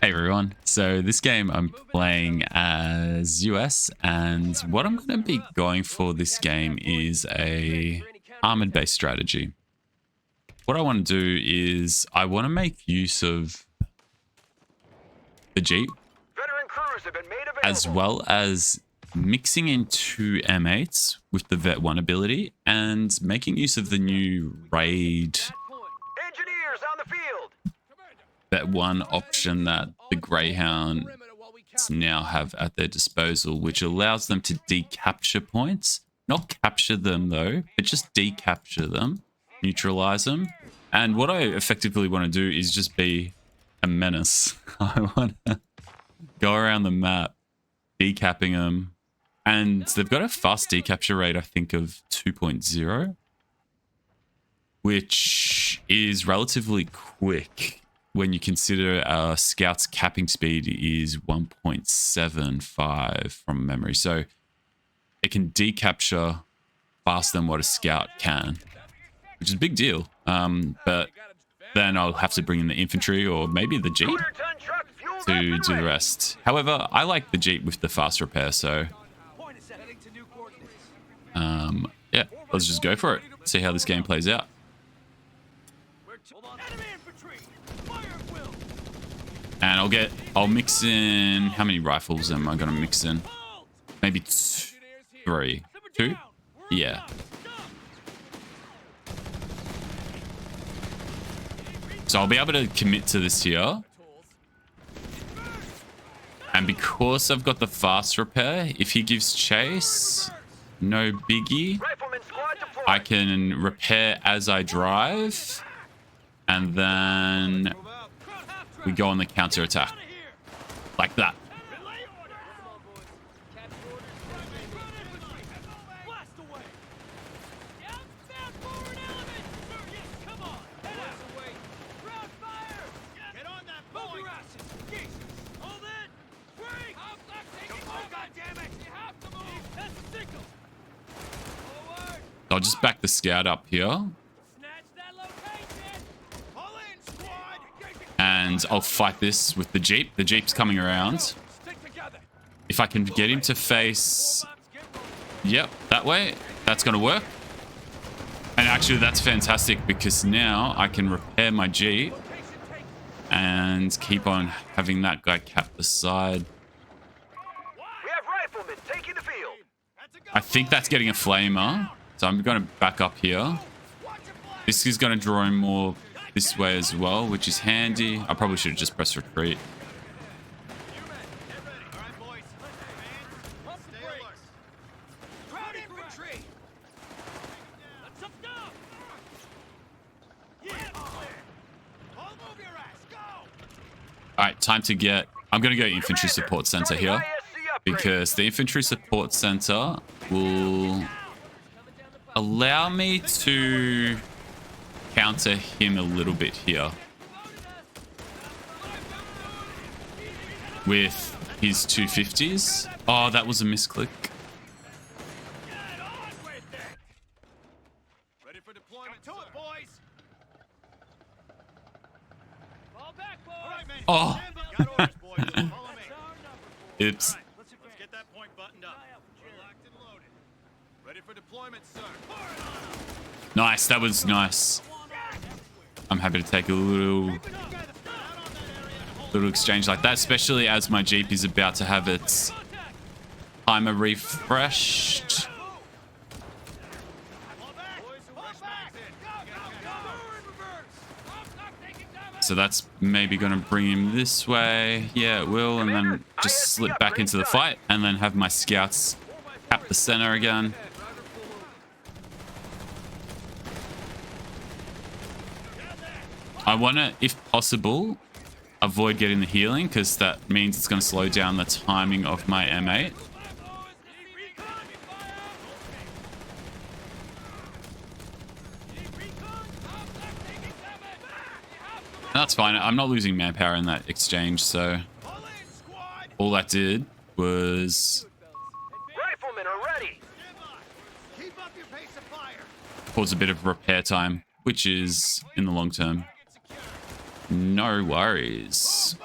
Hey everyone, so this game I'm playing as US, and what I'm going to be going for this game is a armored based strategy. What I want to do is I want to make use of the Jeep as well as mixing in two M8s with the Vet 1 ability and making use of the new raid Vet 1 option that the Greyhounds now have at their disposal, which allows them to decapture points. Not capture them though, but just decapture them, neutralize them. And what I effectively want to do is just be a menace. I want to go around the map, decapping them. And they've got a fast decapture rate, I think, of 2.0, which is relatively quick when you consider our scout's capping speed is 1.75 from memory. So it can decapture faster than what a scout can, which is a big deal. But then I'll have to bring in the infantry or maybe the Jeep to do the rest. However, I like the Jeep with the fast repair, so yeah, let's just go for it. See how this game plays out. And I'll mix in, how many rifles am I going to mix in? Maybe three. Two? Yeah. So I'll be able to commit to this here. And because I've got the fast repair, if he gives chase, no biggie. I can repair as I drive. And then we go on the counter attack. Like that. I'll just back the scout up here. And I'll fight this with the Jeep. The Jeep's coming around. If I can get him to face... Yep, that way. That's going to work. And actually, that's fantastic because now I can repair my Jeep and keep on having that guy cap the side. I think that's getting a flamer. So I'm going to back up here. This is going to draw him more this way as well, which is handy. I probably should have just pressed retreat. Alright, time to get... I'm going to go infantry support center here, because the infantry support center will allow me to counter him a little bit here with his 250s. Oh, that was a misclick. Ready for deployment, to it, boys. Fall back, boys. Oh. Got orders, boys. Follow me. Oops. Let's get that point buttoned up. We're locked and loaded. Ready for deployment, sir. Nice, that was nice. I'm happy to take a little exchange like that, especially as my Jeep is about to have its timer refreshed. So that's maybe going to bring him this way. Yeah, it will. And then just slip back into the fight and then have my scouts cap the center again. I want to, if possible, avoid getting the healing because that means it's going to slow down the timing of my M8. That's fine. I'm not losing manpower in that exchange, so all that did was cause a bit of repair time, which is in the long term no worries.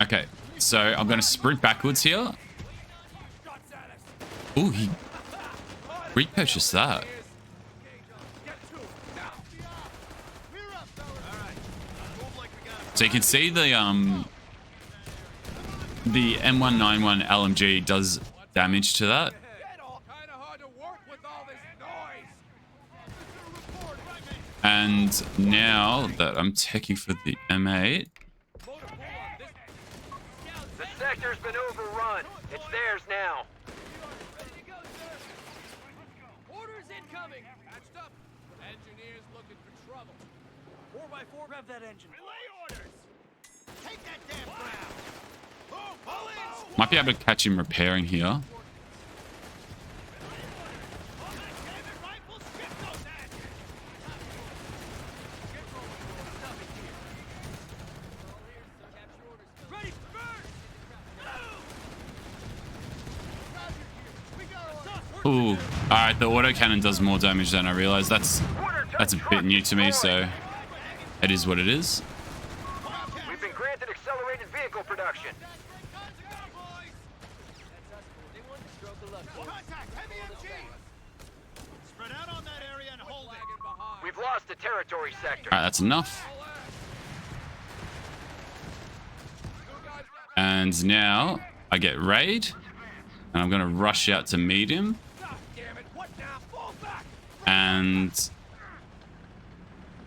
Okay, so I'm going to sprint backwards here. Oh, he repurchased that. So you can see the M191 LMG does damage to that. And now that I'm taking for the M8, the sector's been overrun. It's theirs now. Orders incoming. Patched up. Engineers looking for trouble. 4x4, rev that engine. Relay orders. Take that damn ground. Boom, pull in. might be able to catch him repairing here. Ooh, all right. The autocannon does more damage than I realized. That's a bit new to me, so it is what it is. We've been granted accelerated vehicle production. Spread out on that area and hold it. We've lost the territory sector. All right, that's enough. And now I get raid, and I'm gonna rush out to meet him. And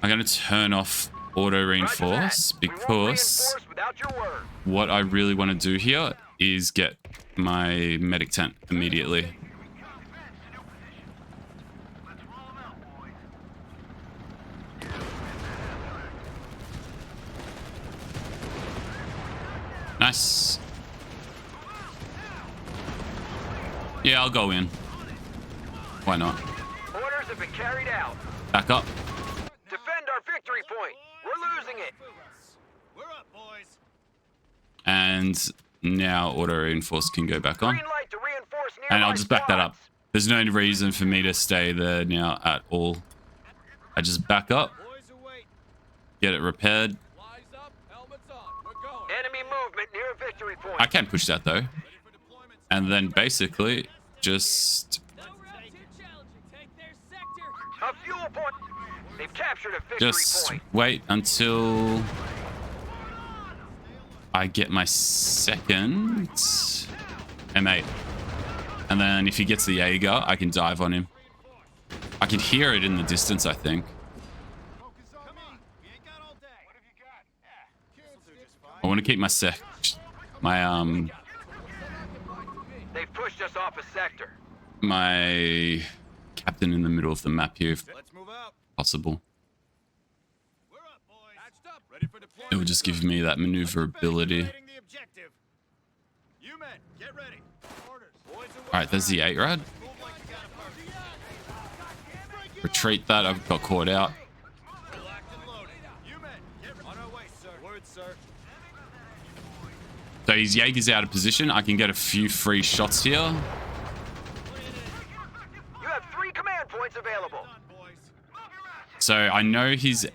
I'm going to turn off auto reinforce because what I really want to do here is get my medic tent immediately. Nice. Yeah, I'll go in. Why not? Orders have been carried out. Back up. Defend our victory point. We're losing it. We're up, boys. And now auto reinforce can go back on. Green light to reinforce nearby And I'll just back that up. squads. There's no reason for me to stay there now at all. I just back up, Boys await. get it repaired. Flies up, helmets on. We're going. Enemy movement near victory point. I can push that though. Ready for deployment. And then basically just No route too challenging. Take their sector. A fuel point. They've captured a victory just point. wait until I get my second M8. And then if he gets the Jaeger, I can dive on him. I can hear it in the distance, I think. Focus on me. We ain't got all day. What have you got? Yeah. Just fine. I want to keep They've pushed us off a sector. my captain in the middle of the map here if Let's move out. possible. We're up, boys. Patched up. Ready for deployment. It will just give me that maneuverability. Activating the objective. You men, get ready. Orders. Boys away. All right, there's the 8 rad. Move like we got a party. Retreat that. I've got caught out. Locked and loaded. You men, get ready. On our way, sir. Word, sir. So his Jaeger's out of position. I can get a few free shots here. You have 3 command points available. On, boys. So I know his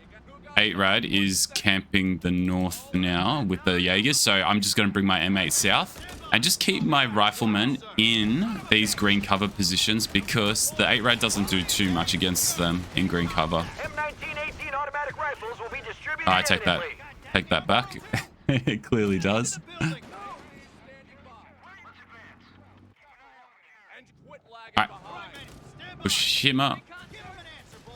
8 rad is camping the north now with the Jaegers. So I'm just going to bring my M8 south and just keep my riflemen in these green cover positions because the 8 rad doesn't do too much against them in green cover. M1918 automatic rifles will be distributed. I take that. imminently. Take that back. It clearly does. Building. Standing by. And quit lagging All right. behind. Stand by. Push him up. Give him an answer, boy.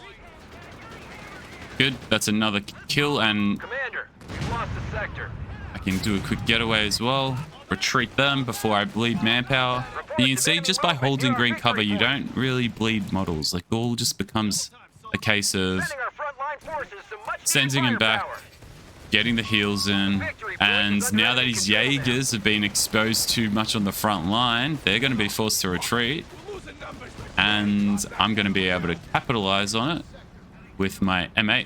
Good. That's another kill, and Commander, we've lost the sector. I can do a quick getaway as well. Retreat them before I bleed manpower. And you can see just by holding green cover, you don't really bleed models. Like, it all just becomes a case of Sending our frontline forces some much sending him back, getting the heals in, and now that his Jaegers have been exposed too much on the front line, they're going to be forced to retreat, and I'm going to be able to capitalize on it with my M8,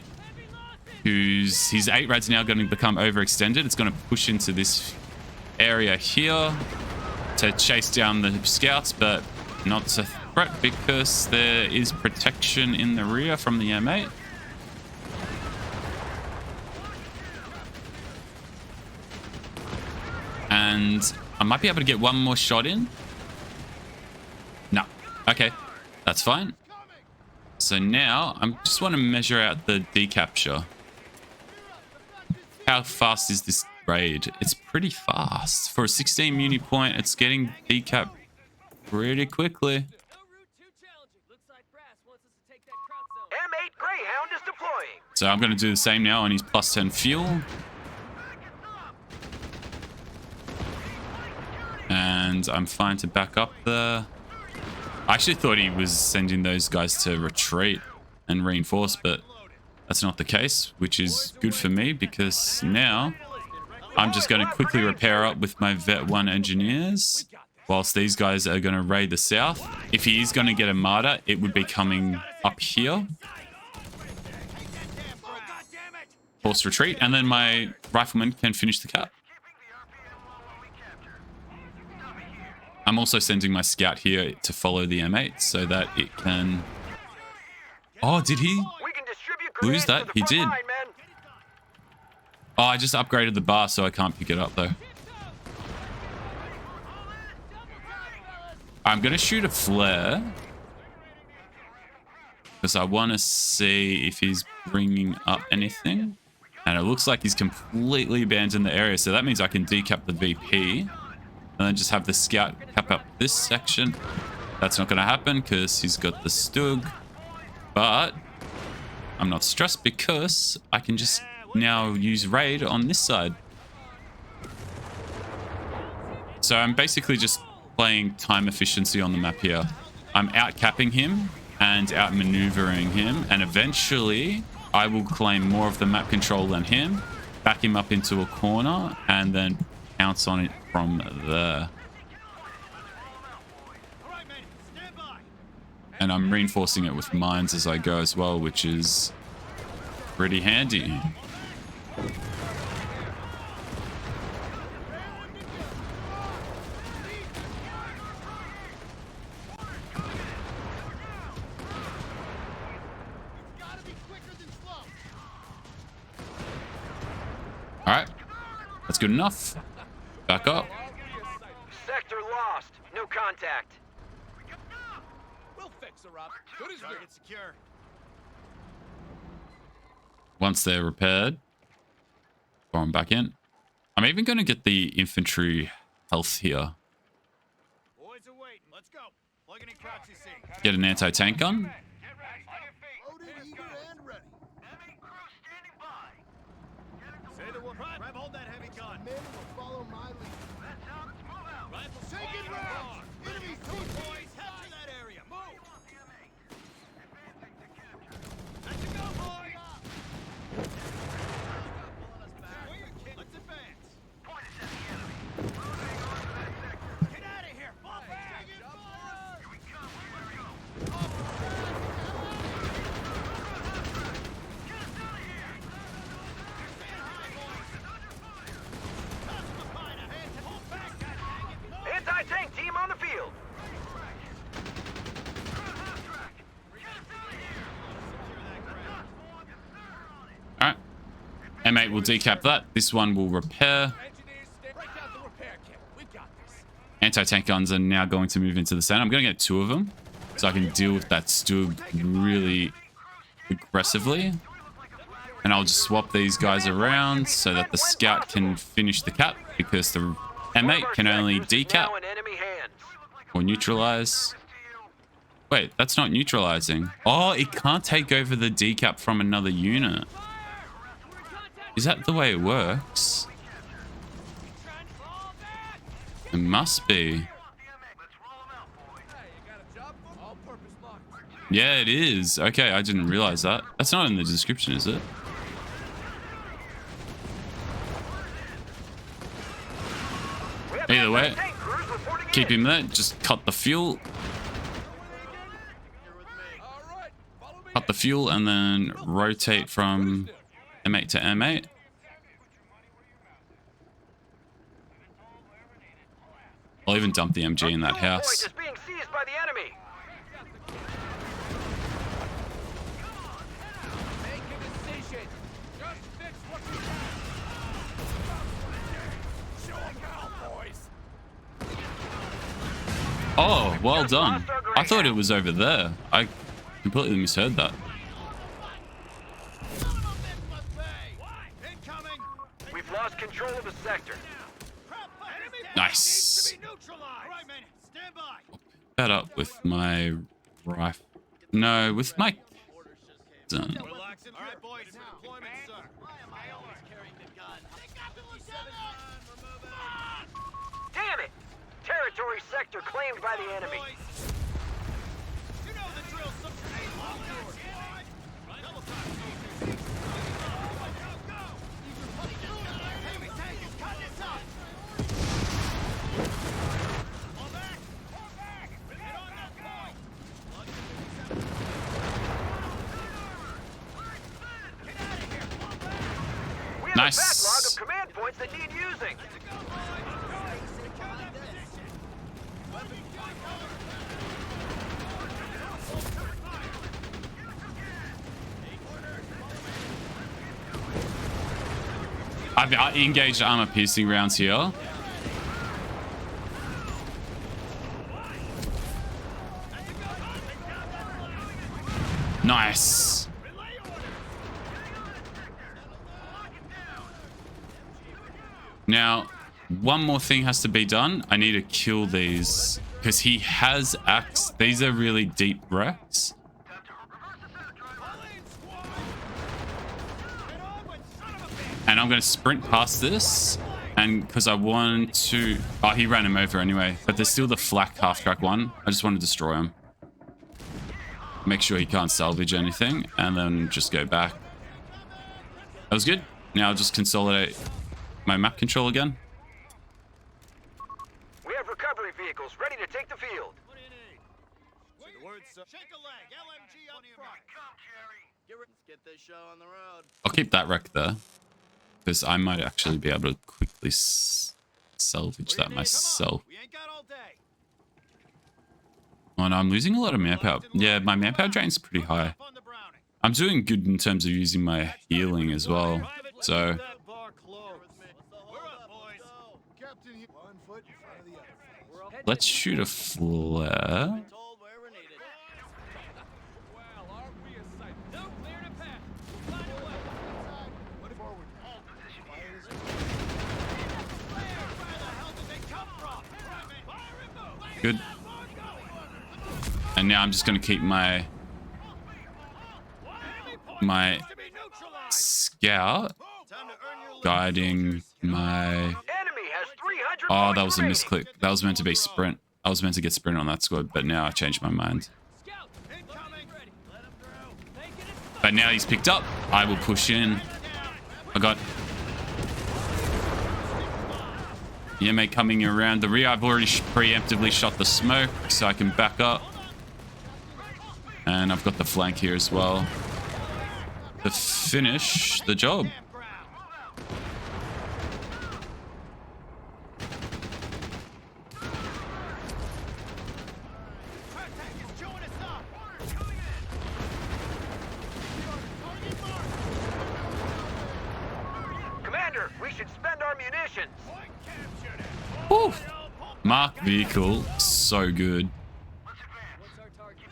his 8 rad's now going to become overextended. It's going to push into this area here to chase down the scouts, but not to threat because there is protection in the rear from the M8. And I might be able to get one more shot in. No. Okay. That's fine. So now I just want to measure out the decapture. How fast is this raid? It's pretty fast. For a 16 muni point, it's getting decap pretty quickly. M8 Greyhound is deploying. So I'm going to do the same now on his plus 10 fuel. And I'm fine to back up there. I actually thought he was sending those guys to retreat and reinforce, but that's not the case, which is good for me because now I'm just going to quickly repair up with my Vet 1 engineers whilst these guys are going to raid the south. If he is going to get a martyr, it would be coming up here. Force retreat, and then my rifleman can finish the cap. I'm also sending my scout here to follow the M8 so that it can... Oh, did he lose that? He did. Oh, I just upgraded the bar so I can't pick it up though. I'm going to shoot a flare because I want to see if he's bringing up anything. And it looks like he's completely abandoned the area. So that means I can decap the VP. And then just have the scout cap up this section. That's not going to happen because he's got the Stug. But I'm not stressed because I can just now use raid on this side. So I'm basically just playing time efficiency on the map here. I'm out capping him and out maneuvering him. And eventually I will claim more of the map control than him. Back him up into a corner and then pounce on it from there. And I'm reinforcing it with mines as I go as well, which is pretty handy. All right, that's good enough. Back up. Sector lost. No contact. We'll fix her up. Good as new. Target secure. Once they're repaired, throw them back in. I'm even going to get the infantry health here. Boys are waiting. Let's go. Plugging in proxy sync. Get an anti-tank gun. Loaded, eager, and ready. Say the word. Grab hold that heavy gun. Men will follow my lead. Rifles Taking rounds. Enemies towards boys. Capture that area. Move. Let's go, boys. Let's advance. Get out of here. Fall back. Here we come. Let's go. Anti-tank team on the field. All right. M8 will decap that. This one will repair. engineers, break out the repair kit. We got this. Anti-tank guns are now going to move into the center. I'm going to get 2 of them so I can deal with that Stug really aggressively. And I'll just swap these guys around so that the scout can finish the cap because the M8 can only decap Now in enemy hands. or neutralize. Wait, that's not neutralizing. Oh, it can't take over the decap from another unit. Is that the way it works? It must be. Hey, you got a job for all-purpose launch. Yeah, it is. Okay, I didn't realize that. That's not in the description, is it? Either way, keep him there. Just cut the fuel. All right, follow me. Cut the fuel and then rotate from M8 to M8. I'll even dump the MG in that house. Point is being seized by the enemy. Make a decision. Just fix what you got. Show 'em how, boys. Oh, well Just done. lost our I thought it Greyhound. was over there. I completely misheard that. Incoming! We've lost control of the sector. Nice. All right, men, stand by. That up with my rifle. No, with my gun. Relaxing. All right, boys. Deployment, sir. Why am I always carrying the gun? Take out the lieutenant! Damn it! Territory sector claimed by the enemy. Boys. You know the drill. Some ain't long yours. Double time, soldiers. Go, go! Enemy tank is cutting us up. Fall back! Fall back! Get on that point! Get out of here! Fall back! We have Nice. a backlog of command points that need using. I've engaged armor piercing rounds here. Nice. Now, one more thing has to be done. I need to kill these because he has axe. These are really deep wrecks. And I'm going to sprint past this. And because I want to... Oh, he ran him over anyway. But there's still the flak half-track one. I just want to destroy him. Make sure he can't salvage anything. And then just go back. That was good. Now I'll just consolidate my map control again. We have recovery vehicles ready to take the field. What do you need? Say the word, sir. Shake a leg. LMG up front. Let's get this show on the road. I'll keep that wreck there. Because I might actually be able to quickly salvage that myself. We ain't got all day. Oh no, I'm losing a lot of manpower. Yeah, my manpower drain's pretty high. On the Browning. I'm doing good in terms of using my healing as well. So, That bar closed. We're up, boys. Captain, 1 foot in front of the other. let's shoot a flare. Told where we're needed. Well, aren't we a sight? No, clear to pass. We'll find a way. What forward? All position. Where the hell did they come from? Fire and move. Good. And now I'm just going to keep my To be neutralized. scout Time to earn your guiding my... Enemy has 300 Oh, that was a points misclick. That was meant to be sprint. I was meant to get sprint on that squad, but now I changed my mind. Scout, incoming. ready. Let him through. Take it. But now he's picked up. I will push in. I got EMA coming around the rear. I've already preemptively shot the smoke, so I can back up. And I've got the flank here as well to finish the job. Commander, we should spend our munitions. Woo. Mark vehicle, so good. What's our target?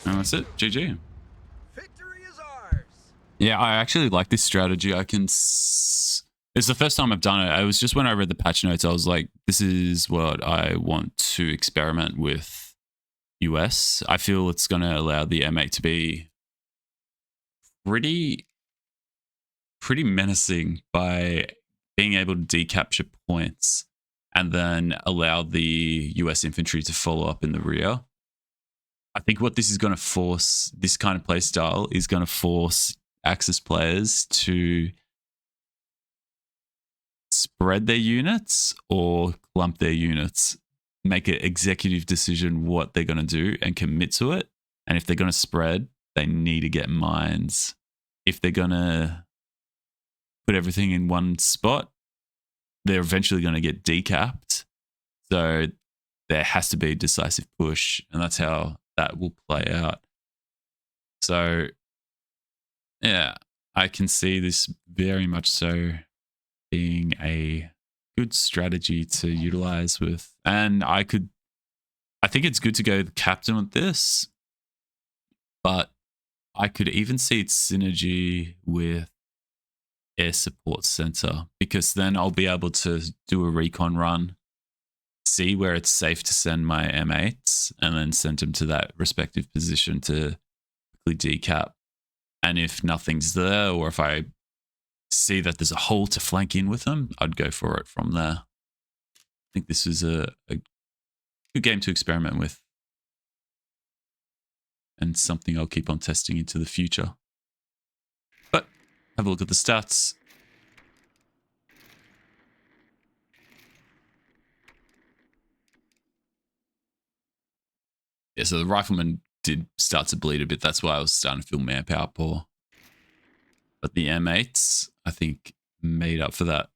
And that's it. GG. Victory is ours. Yeah, I actually like this strategy. It's the first time I've done it. It was just when I read the patch notes, I was like, this is what I want to experiment with US. I feel it's going to allow the M8 to be pretty menacing by being able to decapture points and then allow the US infantry to follow up in the rear. I think what this is going to force, this kind of play style is going to force Axis players to spread their units or clump their units, make an executive decision what they're going to do and commit to it. And if they're going to spread, they need to get mines. If they're going to put everything in one spot, they're eventually going to get decapped. So there has to be a decisive push, and that's how that will play out. So, yeah, I can see this very much so being a good strategy to utilize with. And I think it's good to go the captain with this, but I could even see its synergy with air support center, because then I'll be able to do a recon run, see where it's safe to send my M8s, and then send them to that respective position to quickly decap. And if nothing's there, or if I see that there's a hole to flank in with them, I'd go for it from there. I think this is a good game to experiment with, and something I'll keep on testing into the future. But have a look at the stats. Yeah, so the rifleman did start to bleed a bit. That's why I was starting to feel manpower poor. But the M8s, I think, made up for that.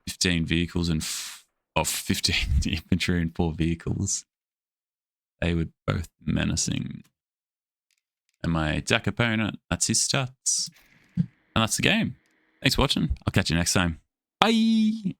15 vehicles and 15 infantry and 4 vehicles. They were both menacing. And my DAC opponent, that's his stats. And that's the game. Thanks for watching. I'll catch you next time. Bye!